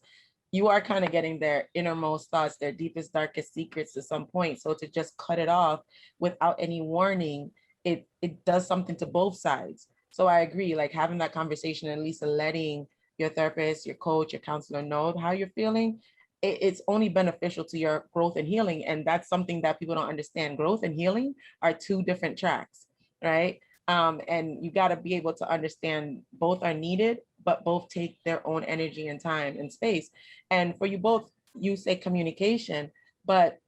you are kind of getting their innermost thoughts, their deepest, darkest secrets to some point. So to just cut it off without any warning, it does something to both sides. So I agree, like having that conversation, at least letting your therapist, your coach, your counselor know how you're feeling, it's only beneficial to your growth and healing. And that's something that people don't understand. Growth and healing are two different tracks, right? And you got to be able to understand both are needed, but both take their own energy and time and space. And for you both, you say communication, but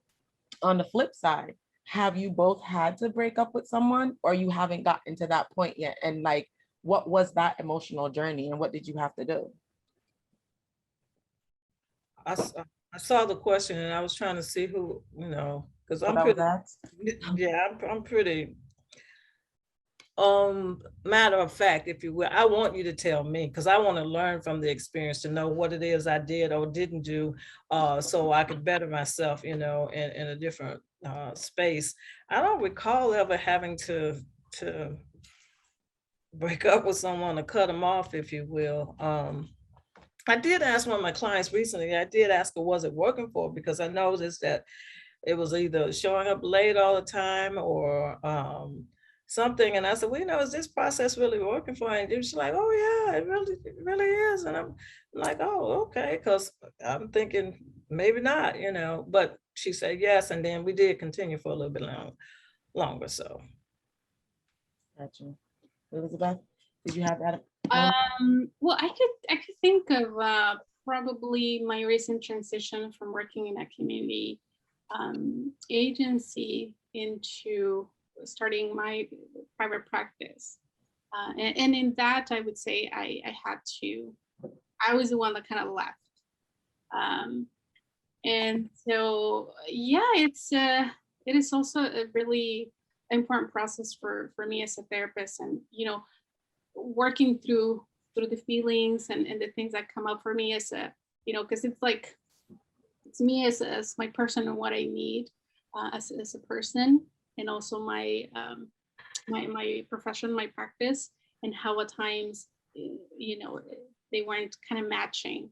on the flip side, have you both had to break up with someone, or you haven't gotten to that point yet? And like, what was that emotional journey and what did you have to do? I saw the question and I was trying to see who, you know, because What I'm I was pretty, asked? yeah, I'm pretty, matter of fact, if you will. I want you to tell me, because I want to learn from the experience to know what it is I did or didn't do, so I could better myself, you know, in a different space. I don't recall ever having to break up with someone or cut them off, if you will. I did ask one of my clients recently, I did ask her, was it working for her? Because I noticed that it was either showing up late all the time or something. And I said, well, you know, is this process really working for you? And she's like, oh yeah, it really is. And I'm like, oh, okay. Because I'm thinking maybe not, you know, but she said yes. And then we did continue for a little bit longer. So. Gotcha. Elizabeth, did you have that? Well, I could think of probably my recent transition from working in a community agency into starting my private practice. And in that, I would say I was the one that kind of left. And so, yeah, it is also a really important process for me as a therapist, and, you know, working through the feelings and the things that come up for me as a, you know, because it's like, it's me as my person and what I need as a person, and also my my profession, my practice, and how at times, you know, they weren't kind of matching.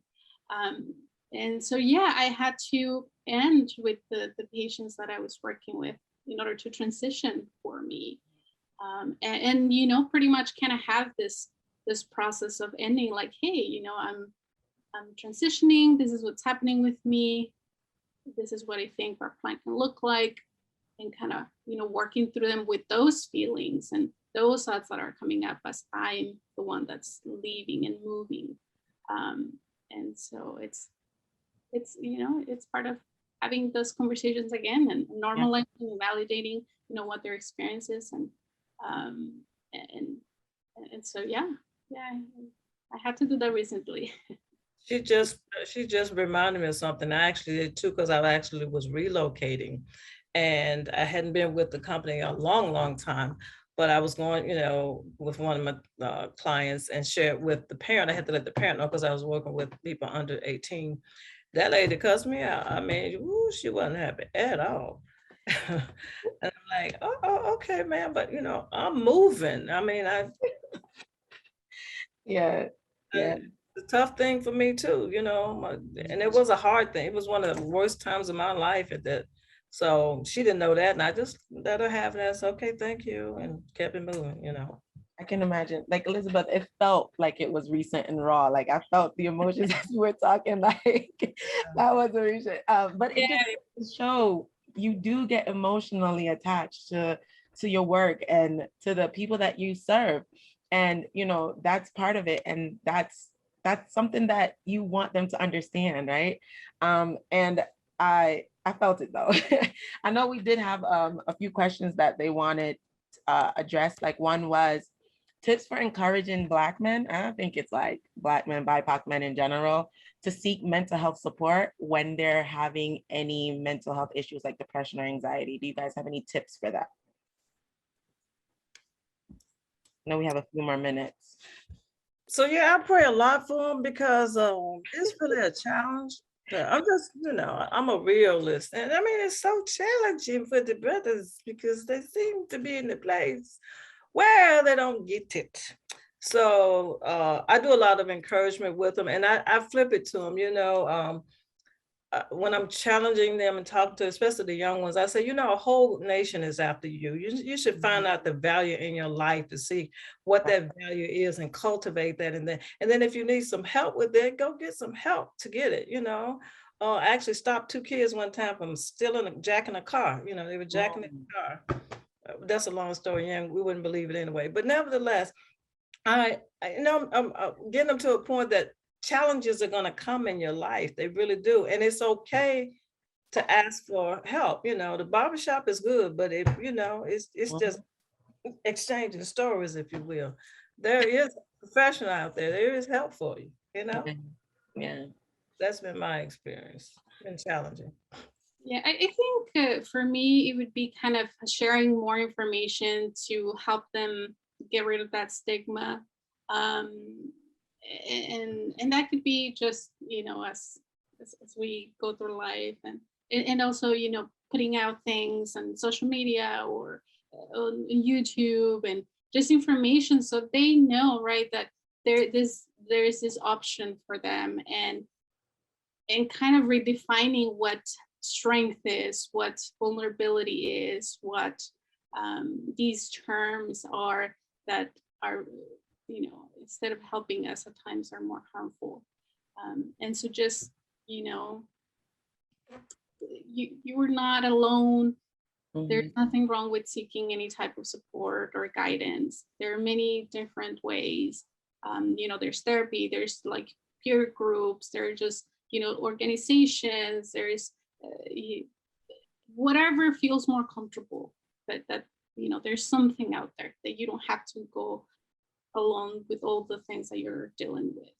And so, yeah, I had to end with the patients that I was working with in order to transition for me. And you know, pretty much kind of have this process of ending, like, hey, you know, I'm transitioning, this is what's happening with me, this is what I think our plan can look like, and kind of, you know, working through them with those feelings and those thoughts that are coming up as I'm the one that's leaving and moving. And so it's you know, it's part of having those conversations again and normalizing and validating, you know, what their experience is. And so, yeah, I had to do that recently. She just reminded me of something I actually did too, because I actually was relocating and I hadn't been with the company a long time, but I was going, you know, with one of my clients and share it with the parent. I had to let the parent know because I was working with people under 18. That lady cussed me out. I mean, ooh, she wasn't happy at all. And I'm like, oh, okay, man, but you know, I'm moving. I mean, Yeah. it's a tough thing for me too, you know, and it was a hard thing. It was one of the worst times of my life at that. So she didn't know that, and I just let her have that. So, okay, thank you, and kept it moving, you know. I can imagine, like Elizabeth, it felt like it was recent and raw. Like I felt the emotions as you were talking, like that was a recent. But it just show you do get emotionally attached to your work and to the people that you serve. And you know, that's part of it. And that's something that you want them to understand, right? And I felt it though. I know we did have a few questions that they wanted addressed. Like one was tips for encouraging Black men. I don't think it's like Black men, BIPOC men in general, to seek mental health support when they're having any mental health issues like depression or anxiety. Do you guys have any tips for that? No, we have a few more minutes. So yeah, I pray a lot for them because it's really a challenge. I'm just, I'm a realist. And I mean, it's so challenging for the brothers because they seem to be in the place where they don't get it. So I do a lot of encouragement with them, and I flip it to them, when I'm challenging them and talking to, especially the young ones, I say, a whole nation is after you. You should find out the value in your life to see what that value is and cultivate that. And then if you need some help with it, go get some help to get it, I actually stopped 2 kids one time from stealing, jacking a car. They were jacking the car. That's a long story, and we wouldn't believe it anyway. But nevertheless, I'm getting them to a point that challenges are going to come in your life. They really do. And it's okay to ask for help. The barbershop is good, but it's just exchanging stories, if you will. There is a professional out there. There is help for you, Yeah. That's been my experience. It's been challenging. Yeah, I think for me, it would be kind of sharing more information to help them get rid of that stigma. And that could be just, as we go through life, and also, putting out things on social media or on YouTube, and just information so they know, right, that there's this option for them, and kind of redefining what strength is, what vulnerability is, what these terms are that are, instead of helping us, at times are more harmful. And so just, you are not alone. There's nothing wrong with seeking any type of support or guidance. There are many different ways. There's therapy, there's like peer groups, there are just, organizations, there's whatever feels more comfortable, that there's something out there that you don't have to go along with all the things that you're dealing with.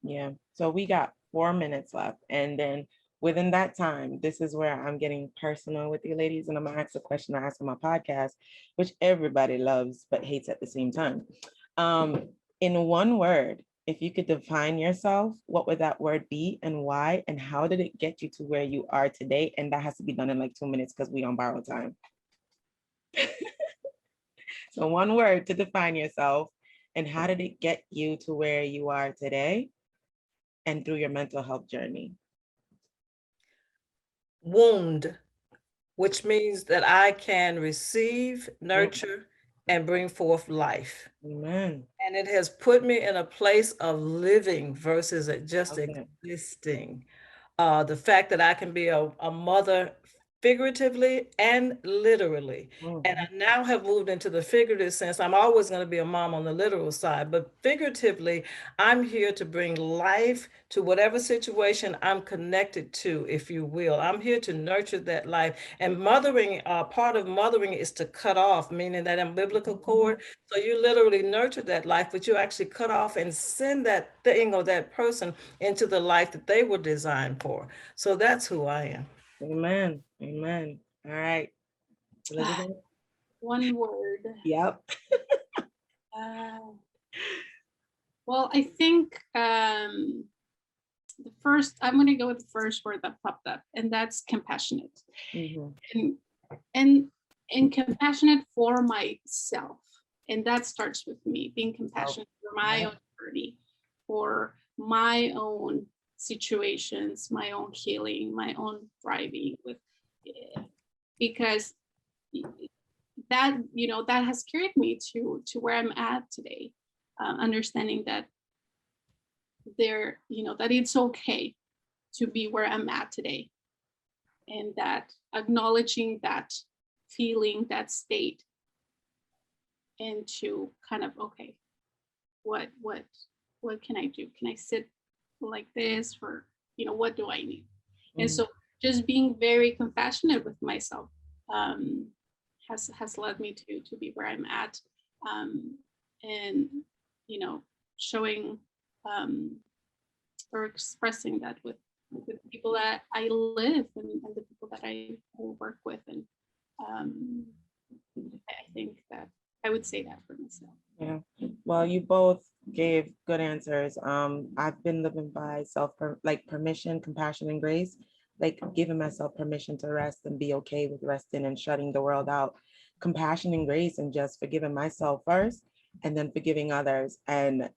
Yeah. So we got 4 minutes left. And then within that time, this is where I'm getting personal with you ladies. And I'm gonna ask a question I ask on my podcast, which everybody loves but hates at the same time. In one word, if you could define yourself, what would that word be and why? And how did it get you to where you are today? And that has to be done in like 2 minutes because we don't borrow time. So one word to define yourself, and how did it get you to where you are today and through your mental health journey? Wound, which means that I can receive, nurture, and bring forth life. Amen. And it has put me in a place of living versus just existing. The fact that I can be a mother figuratively and literally. And I now have moved into the figurative sense. I'm always going to be a mom on the literal side, but figuratively, I'm here to bring life to whatever situation I'm connected to, if you will. I'm here to nurture that life. And mothering, part of mothering is to cut off, meaning that umbilical cord. So you literally nurture that life, but you actually cut off and send that thing or that person into the life that they were designed for. So that's who I am. Amen. Amen. All right. Elizabeth? One word. Yep. Well, I think I'm going to go with the first word that popped up, and that's compassionate. And compassionate for myself. And that starts with me being compassionate for my own journey, for my own situations, my own healing, my own thriving with it. Because that, that has carried me to where I'm at today, understanding that that it's okay to be where I'm at today, and that acknowledging that feeling, that state, and to kind of, okay, what can I do? Can I sit like this for, what do I need? And so just being very compassionate with myself has led me to be where I'm at, and showing or expressing that with the people that I live and the people that I work with. And I think that I would say that for myself. Yeah. Well, you both gave good answers. I've been living by like permission, compassion, and grace, like giving myself permission to rest and be okay with resting and shutting the world out. Compassion and grace, and just forgiving myself first, and then forgiving others, and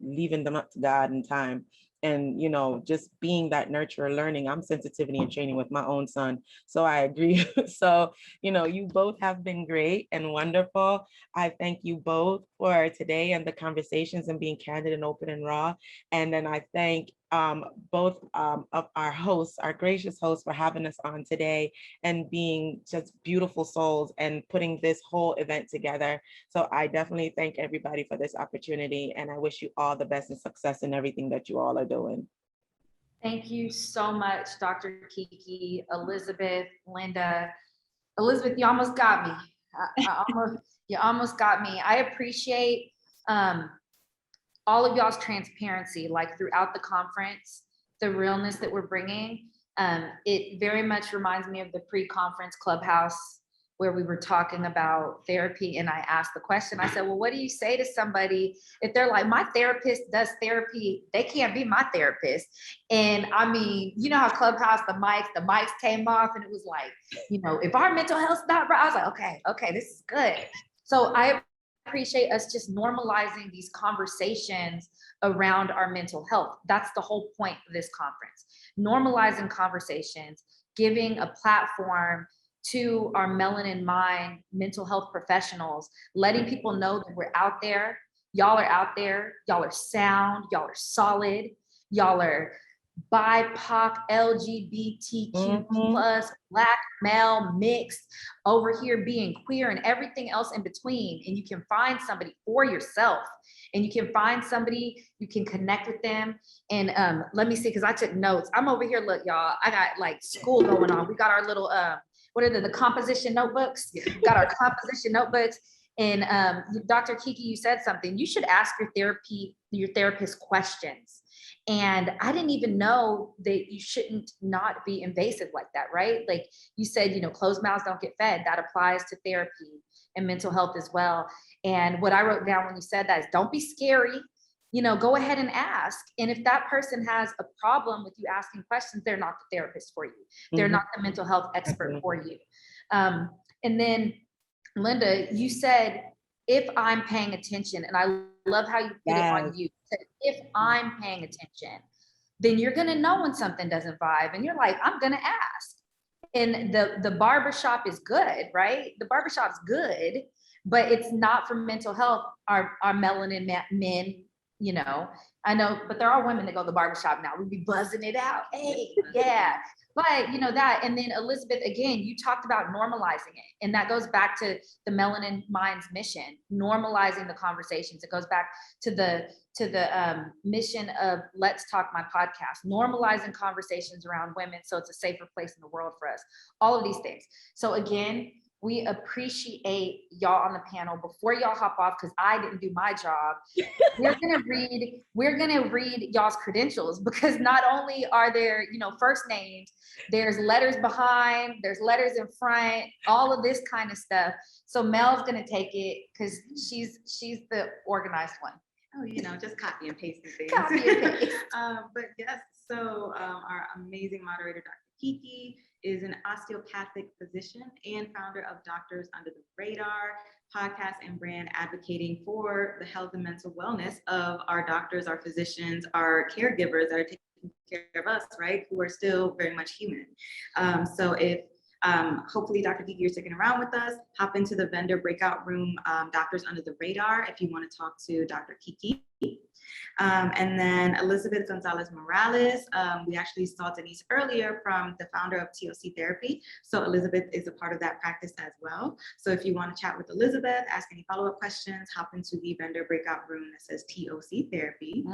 leaving them up to God in time. And just being that nurturer, learning. I'm sensitivity and training with my own son, so I agree. So you both have been great and wonderful. I thank you both for today and the conversations and being candid and open and raw. And then I thank both of our hosts, our gracious hosts, for having us on today and being just beautiful souls and putting this whole event together. So I definitely thank everybody for this opportunity, and I wish you all the best and success in everything that you all are doing. Thank you so much, Dr. Kiki, Elizabeth, Linda. Elizabeth, you almost got me. You almost got me. I appreciate all of y'all's transparency, like throughout the conference, the realness that we're bringing. It very much reminds me of the pre-conference clubhouse where we were talking about therapy, and I asked the question, I said, well, what do you say to somebody if they're like, my therapist does therapy, they can't be my therapist? And I mean, you know how clubhouse, the mics came off, and it was like, if our mental health's not right, I was like, okay, this is good. So I appreciate us just normalizing these conversations around our mental health. That's the whole point of this conference. Normalizing conversations, giving a platform to our Melanin Mind mental health professionals, letting people know that we're out there. Y'all are out there. Y'all are sound. Y'all are solid. Y'all are BIPOC, LGBTQ plus, Black, male, mixed, over here being queer and everything else in between. And you can find somebody for yourself, and you can find somebody, you can connect with them. And let me see, because I took notes. I'm over here, look, y'all, I got like school going on. We got our little, what are the composition notebooks? We got our composition notebooks. And Dr. Kiki, you said something. You should ask your therapist questions. And I didn't even know that you shouldn't not be invasive like that, right? Like you said, closed mouths don't get fed. That applies to therapy and mental health as well. And what I wrote down when you said that is, don't be scary. Go ahead and ask. And if that person has a problem with you asking questions, they're not the therapist for you. They're not the mental health expert for you. And then Linda, you said, if I'm paying attention, and I love how you put it on you. If I'm paying attention, then you're going to know when something doesn't vibe, and you're like, I'm going to ask. And the barbershop is good, right? The barbershop's good, but it's not for mental health. Our melanin men, I know, but there are women that go to the barbershop now. We'd be buzzing it out. Hey, yeah. But that, and then Elizabeth, again, you talked about normalizing it. And that goes back to the Melanin Minds mission, normalizing the conversations. It goes back to the mission of Let's Talk My podcast, normalizing conversations around women so it's a safer place in the world for us. All of these things. So again, we appreciate y'all on the panel. Before y'all hop off, because I didn't do my job, we're gonna read y'all's credentials, because not only are there, first names, there's letters behind, there's letters in front, all of this kind of stuff. So Mel's gonna take it because she's the organized one. Oh, just copy and paste things. Copy and paste. But yes, so our amazing moderator, Dr. Kiki, is an osteopathic physician and founder of Doctors Under the Radar podcast and brand, advocating for the health and mental wellness of our doctors, our physicians, our caregivers that are taking care of us, right? Who are still very much human. So if hopefully Dr. Kiki, you're sticking around with us, hop into the vendor breakout room, Doctors Under the Radar, if you want to talk to Dr. Kiki. And then Elizabeth Gonzalez Morales, we actually saw Denise earlier, from the founder of TOC Therapy. So Elizabeth is a part of that practice as well. So if you want to chat with Elizabeth, ask any follow-up questions, hop into the vendor breakout room that says TOC Therapy.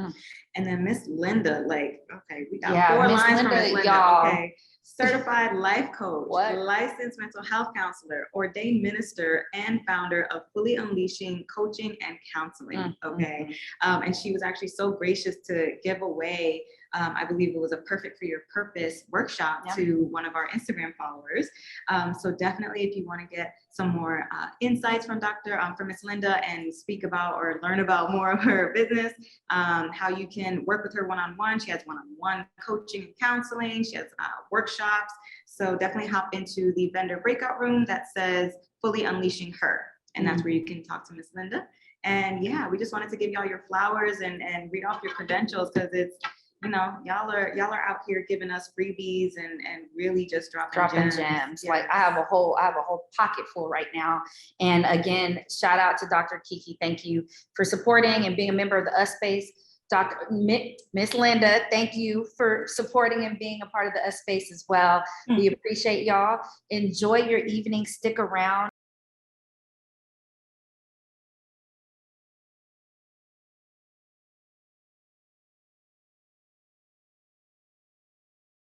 And then Miss Linda, okay, we got 4 lines from Miss Linda. Y'all. Okay. Certified life coach, licensed mental health counselor, ordained minister, and founder of Fully Unleashing Coaching and Counseling. Okay. And she was actually so gracious to give away, I believe it was a Perfect for Your Purpose workshop to one of our Instagram followers. So definitely, if you want to get some more insights from Miss Linda and speak about or learn about more of her business, how you can work with her one-on-one. She has one-on-one coaching and counseling. She has workshops. So definitely hop into the vendor breakout room that says Fully Unleashing Her. And that's where you can talk to Miss Linda. And yeah, we just wanted to give y'all your flowers and read off your credentials, because it's, you know, y'all are out here giving us freebies and really just dropping gems. Like I have a whole pocket full right now. And again, shout out to Dr. Kiki. Thank you for supporting and being a member of the US Space. Miss Linda, thank you for supporting and being a part of the US Space as well. We appreciate y'all. Enjoy your evening. Stick around.